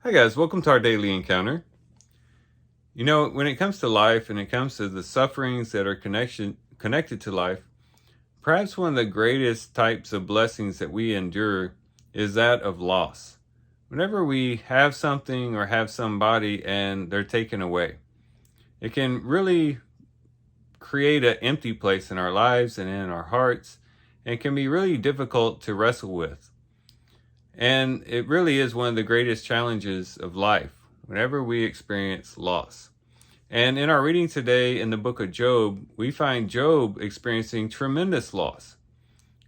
Hi, guys. Welcome to our daily encounter. You know, when it comes to life and it comes to the sufferings that are connected to life, perhaps one of the greatest types of blessings that we endure is that of loss. Whenever we have something or have somebody and they're taken away, it can really create an empty place in our lives and in our hearts, and can be really difficult to wrestle with. And it really is one of the greatest challenges of life whenever we experience loss. And in our reading today in the book of Job, we find Job experiencing tremendous loss.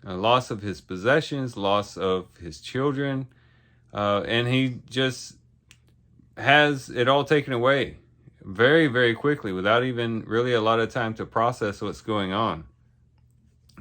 A loss of his possessions, loss of his children, and he just has it all taken away very, very quickly without even really a lot of time to process what's going on.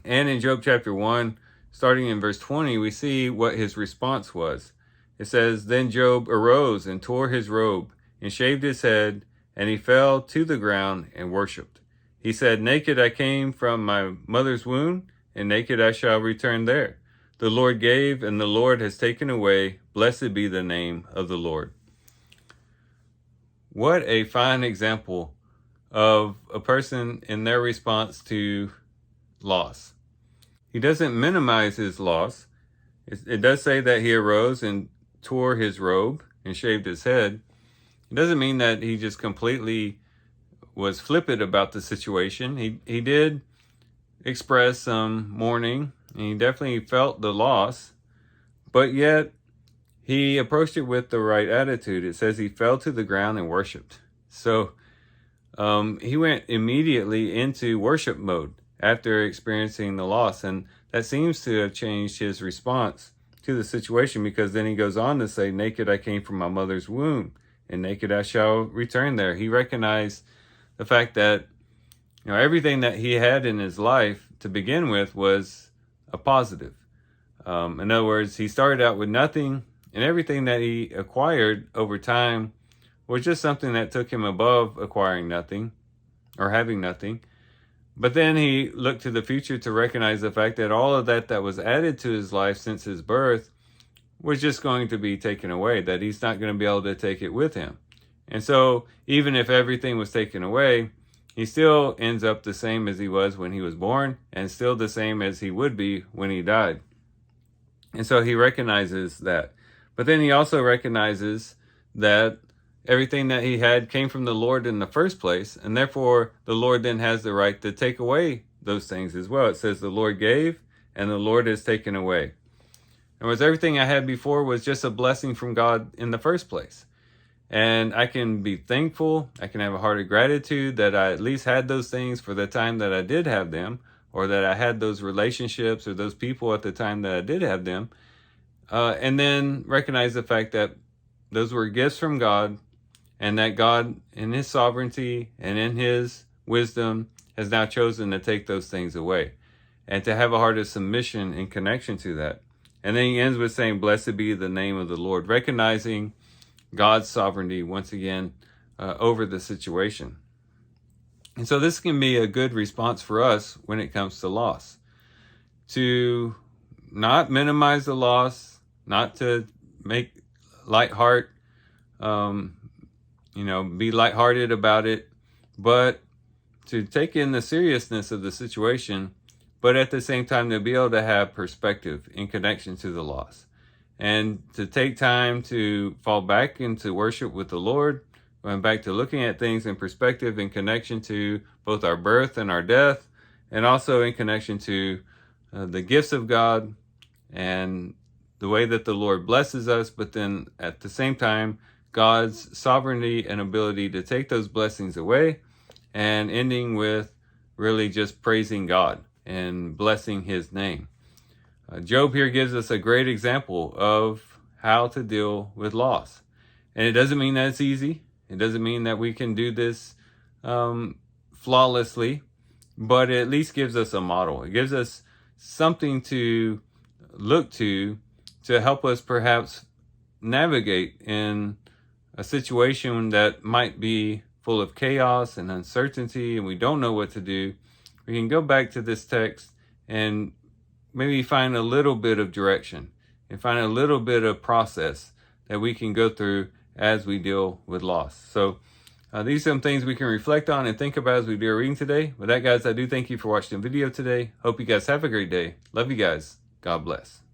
And in Job chapter 1, starting in verse 20, we see what his response was. It says, "Then Job arose and tore his robe and shaved his head, and he fell to the ground and worshipped. He said, 'Naked I came from my mother's womb, and naked I shall return there. The Lord gave, and the Lord has taken away. Blessed be the name of the Lord.'" What a fine example of a person in their response to loss. He doesn't minimize his loss. It does say that he arose and tore his robe and shaved his head. It doesn't mean that he just completely was flippant about the situation. He did express some mourning, and he definitely felt the loss, but yet he approached it with the right attitude. It says he fell to the ground and worshiped. So he went immediately into worship mode after experiencing the loss, and that seems to have changed his response to the situation, because then he goes on to say, "Naked I came from my mother's womb, and naked I shall return there." He recognized the fact that everything that he had in his life to begin with was a positive. In other words, he started out with nothing, and everything that he acquired over time was just something that took him above acquiring nothing or having nothing. But then he looked to the future to recognize the fact that all of that was added to his life since his birth was just going to be taken away, that he's not going to be able to take it with him. And so even if everything was taken away, he still ends up the same as he was when he was born, and still the same as he would be when he died. And so he recognizes that. But then he also recognizes that everything that he had came from the Lord in the first place, and therefore the Lord then has the right to take away those things as well. It says the Lord gave, and the Lord has taken away. In other words, everything I had before was just a blessing from God in the first place. And I can be thankful, I can have a heart of gratitude that I at least had those things for the time that I did have them, or that I had those relationships or those people at the time that I did have them. And then recognize the fact that those were gifts from God, and that God, in his sovereignty and in his wisdom, has now chosen to take those things away, and to have a heart of submission in connection to that. And then he ends with saying, "Blessed be the name of the Lord," recognizing God's sovereignty once again over the situation. And so this can be a good response for us when it comes to loss, to not minimize the loss, not to make light heart, be lighthearted about it, but to take in the seriousness of the situation, but at the same time to be able to have perspective in connection to the loss, and to take time to fall back into worship with the Lord, going back to looking at things in perspective in connection to both our birth and our death, and also in connection to the gifts of God and the way that the Lord blesses us, but then at the same time, God's sovereignty and ability to take those blessings away, and ending with really just praising God and blessing his name. Job here gives us a great example of how to deal with loss. And it doesn't mean that it's easy. It doesn't mean that we can do this flawlessly, but it at least gives us a model. It gives us something to look to help us perhaps navigate in a situation that might be full of chaos and uncertainty, and we don't know what to do. We can go back to this text and maybe find a little bit of direction and find a little bit of process that we can go through as we deal with loss. So these are some things we can reflect on and think about as we do our reading today. With that, guys, I do thank you for watching the video today. Hope you guys have a great day. Love you guys. God bless.